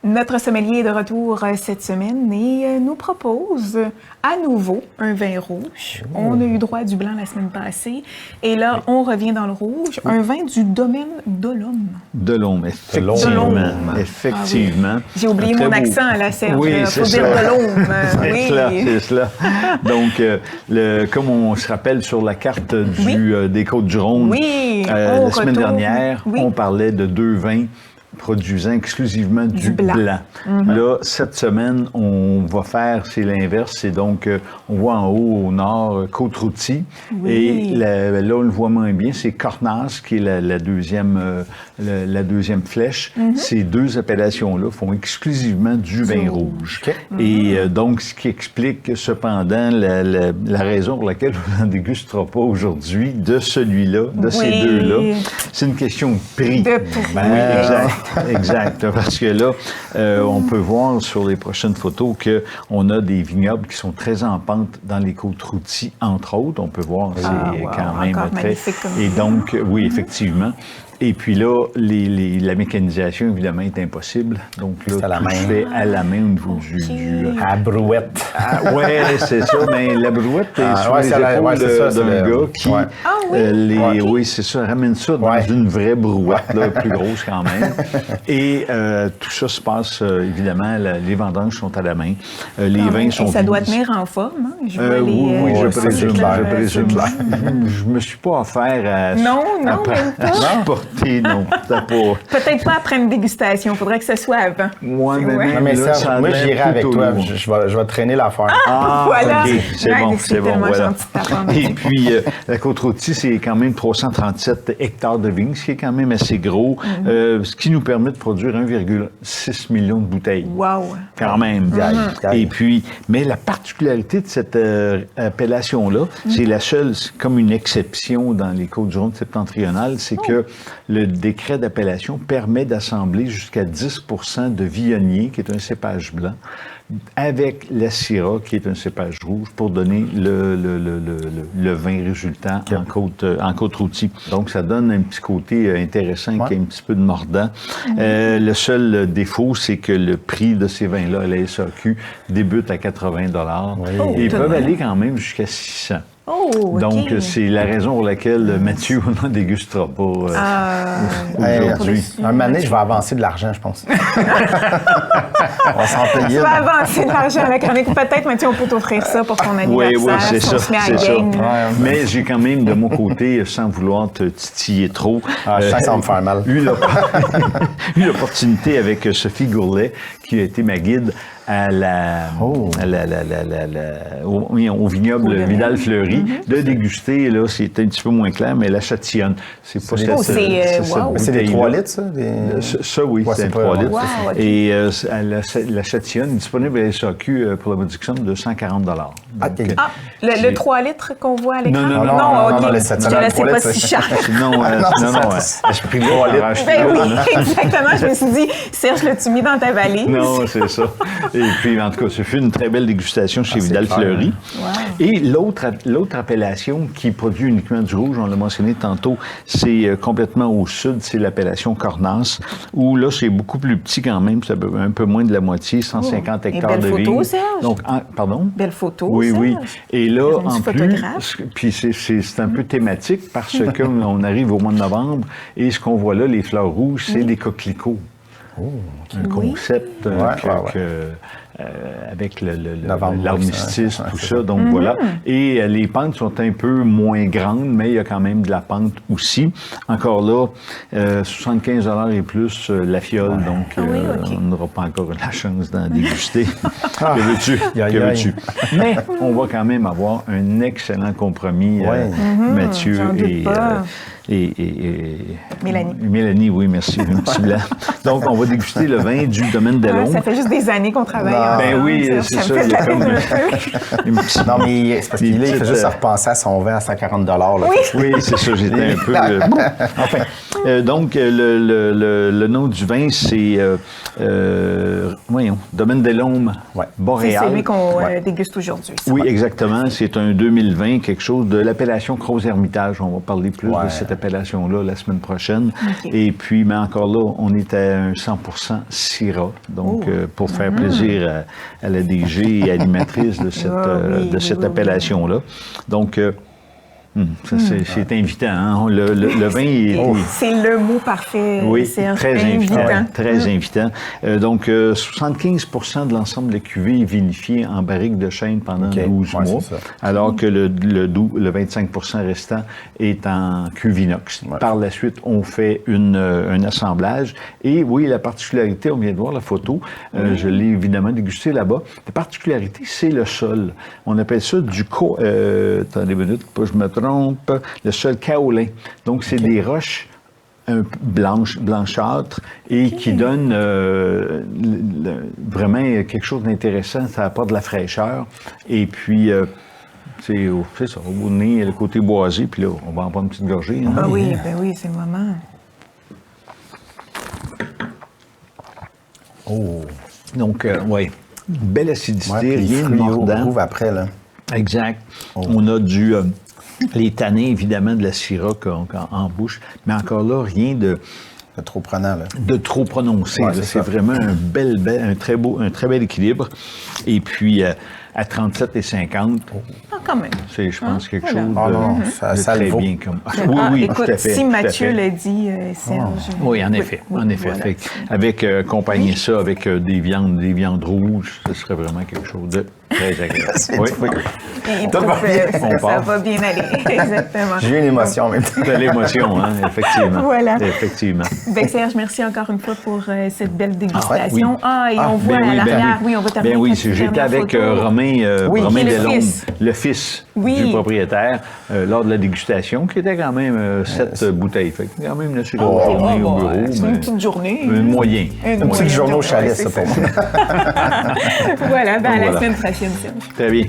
Notre sommelier est de retour cette semaine et nous propose à nouveau un vin rouge. On a eu droit à du blanc la semaine passée et là, on revient dans le rouge. Un vin du domaine d'Olôme. D'Olôme, effectivement. Effectivement. Ah oui. J'ai oublié mon accent à la Serge. Oui, faut dire d'Olôme. C'est cela. Donc, comme on se rappelle sur la carte des Côtes-du-Rhône, la semaine dernière, on parlait de deux vins produisant exclusivement du blanc. Là, cette semaine, on va faire, c'est l'inverse, c'est donc, on voit en haut, au nord, Côte-Routy, et là, on le voit moins bien, c'est Cornas, qui est la deuxième flèche. Ces deux appellations-là font exclusivement du vin rouge. Et donc, ce qui explique cependant la raison pour laquelle on n'en dégustera pas aujourd'hui de celui-là, de ces deux-là, c'est une question de prix. De prix. Exact, parce que là, on peut voir sur les prochaines photos qu'on a des vignobles qui sont très en pente dans les Côtes-Routy, entre autres. On peut voir, c'est quand même très... Et donc, oui, effectivement. Et puis là, la mécanisation, évidemment, est impossible. Donc là, tout se fait à la main au niveau du... À la brouette. Oui, c'est ça. Mais la brouette est sur les épaules d'un gars qui... Oui, c'est ça. Ramène ça dans une vraie brouette, là, plus grosse quand même. Et tout ça se passe, évidemment, les vendanges sont à la main. Les vins sont... Et ça doit tenir en forme, hein? Oui, je présume. Je me suis pas offert à... Non, même pas. Non, t'as pas. Peut-être pas après une dégustation. Il faudrait que ce soit avant. Moi, mais Serge, moi, j'irai avec toi. Je vais traîner l'affaire. Voilà. Okay. C'est bon, voilà. Et puis, la Côte-Routy, c'est quand même 337 hectares de vignes, ce qui est quand même assez gros, ce qui nous permet de produire 1,6 million de bouteilles. Wow! Quand même. Et puis, mais la particularité de cette appellation-là, c'est la seule, comme une exception dans les Côtes-du-Rhône septentrionales, c'est que le décret d'appellation permet d'assembler jusqu'à 10 de viognier, qui est un cépage blanc, avec la Syrah, qui est un cépage rouge, pour donner le vin résultant en Côte-Routy. Donc, ça donne un petit côté intéressant qui est un petit peu de mordant. Le seul défaut, c'est que le prix de ces vins-là à la SAQ débute à 80 et peuvent aller quand même jusqu'à 600. Donc, c'est la raison pour laquelle Mathieu n'en dégustera pas aujourd'hui. Un moment donné, je vais avancer de l'argent, je pense. On va s'en payer. Tu vas avancer de l'argent à la chronique. Peut-être, Mathieu, on peut t'offrir ça pour ton anniversaire. Oui, c'est ça. C'est ça. Mais j'ai quand même, de mon côté, sans vouloir te titiller trop, je sens que ça va me faire mal. eu l'opportunité avec Sophie Gourlet, qui a été ma guide au vignoble Vidal-Fleury, de déguster, là, c'est un petit peu moins clair, mais la Châtillonne. C'est pas c'est des 3 litres, ça? Ça, oui, c'est 3 litres. Et la Châtillonne est disponible à la SAQ pour la modique somme de 140 le 3 litres qu'on voit à l'écran? Non, je te laissais pas si cher. Non, je pris 3 litres. Ben oui, exactement. Je me suis dit, Serge, l'as-tu mis dans ta valise? Non, c'est ça. Et puis, en tout cas, ce fut une très belle dégustation chez Vidal-Fleury. Et l'autre appellation qui produit uniquement du rouge, on l'a mentionné tantôt, c'est complètement au sud, c'est l'appellation Cornas, où là, c'est beaucoup plus petit quand même, c'est un peu moins de la moitié, 150 hectares de vignes. Belle photo, Serge. Donc, pardon? Belle photo, Oui, Serge. oui. Et là, en plus, puis c'est un peu thématique parce qu'on arrive au mois de novembre et ce qu'on voit là, les fleurs rouges, c'est des coquelicots. Un concept avec l'armistice, tout ça. Donc voilà. Et les pentes sont un peu moins grandes, mais il y a quand même de la pente aussi. Encore là, 75 et plus la fiole, donc on n'aura pas encore la chance d'en déguster. Que veux-tu? Que veux-tu? Mais on va quand même avoir un excellent compromis, Mathieu et Mélanie. Mélanie, oui, merci. Donc, on va déguster le vin du domaine d'Olôme. Ça fait juste des années qu'on travaille ensemble. Ben oui, c'est ça. Il y a comme non, mais c'est parce qu'il fait juste repenser à son vin à 140 là. Oui, c'est ça. J'étais un peu... Enfin, donc, le nom du vin, c'est Domaine de l'Homme, Ouais. C'est boréal. celui qu'on déguste aujourd'hui. ça. Oui, exactement. C'est un 2020, quelque chose de l'appellation Crozes-Hermitage. On va parler plus de cette appellation-là la semaine prochaine. OK. Et puis, mais encore là, on est à un 100% Syrah. Donc, pour faire plaisir à la DG et animatrice de cette appellation-là. Donc, ça, c'est invitant. Hein? Le vin est... C'est le mot parfait, Oui, Serge. très invitant. Invitant. Très invitant. Donc, 75% de l'ensemble de la cuvée est vinifié en barrique de chêne pendant 12 mois, c'est ça. alors que le 25% restant est en cuve inox. Ouais. Par la suite, on fait un assemblage. Et oui, la particularité, on vient de voir la photo, je l'ai évidemment dégusté là-bas. La particularité, c'est le sol. On appelle ça du attendez une minute, pas que je me trompe, le sol kaolin. Donc, c'est des roches blanchâtres et qui donnent vraiment quelque chose d'intéressant. Ça apporte de la fraîcheur. Et puis, c'est ça, au bout de nez, le côté boisé, puis là, on va en prendre une petite gorgée. Hein? Ah oui, ben oui, c'est le moment. Donc, oui, belle acidité, Ouais, puis rien de fruits au mordant. goût après, là. Exact. On a les tanins, évidemment, de la Syrah en bouche, mais encore là, rien de trop prenant, là. trop prononcé. Ouais, là. c'est C'est ça. vraiment un très bel équilibre. Et puis, à 37,50, Ah, quand même. c'est, je pense, quelque voilà. chose Ah non, de ça très le vaut. bien. Comme... Écoute, tout à fait. si tout à Mathieu fait. l'a dit, Serge. Oui, en effet. oui, En effet. voilà. Fait que avec accompagner ça avec des viandes rouges, ce serait vraiment quelque chose de très agréable. Oui. Il Tout trouve, va bien. ça, On ça part. va bien aller. Exactement. J'ai eu une émotion en même temps. De l'émotion, hein, effectivement. Voilà. Effectivement. Ben, Serge, merci encore une fois pour cette belle dégustation. oui. Et on voit Ben à oui, l'arrière, oui, on va terminer. Ben oui, avec une j'étais dernière avec photo. Romain qui est le Delhomme, fils. le fils Oui. du propriétaire, lors de la dégustation, qui était quand même 7 bouteilles. Fait que quand même une assez grosse journée au bureau. C'est mais une petite journée. moyen. Une Un petit moyenne journal au journée, chalet, ouais, ça, c'est pour moi. Voilà, ben à la Voilà. semaine prochaine, Serge. Très bien.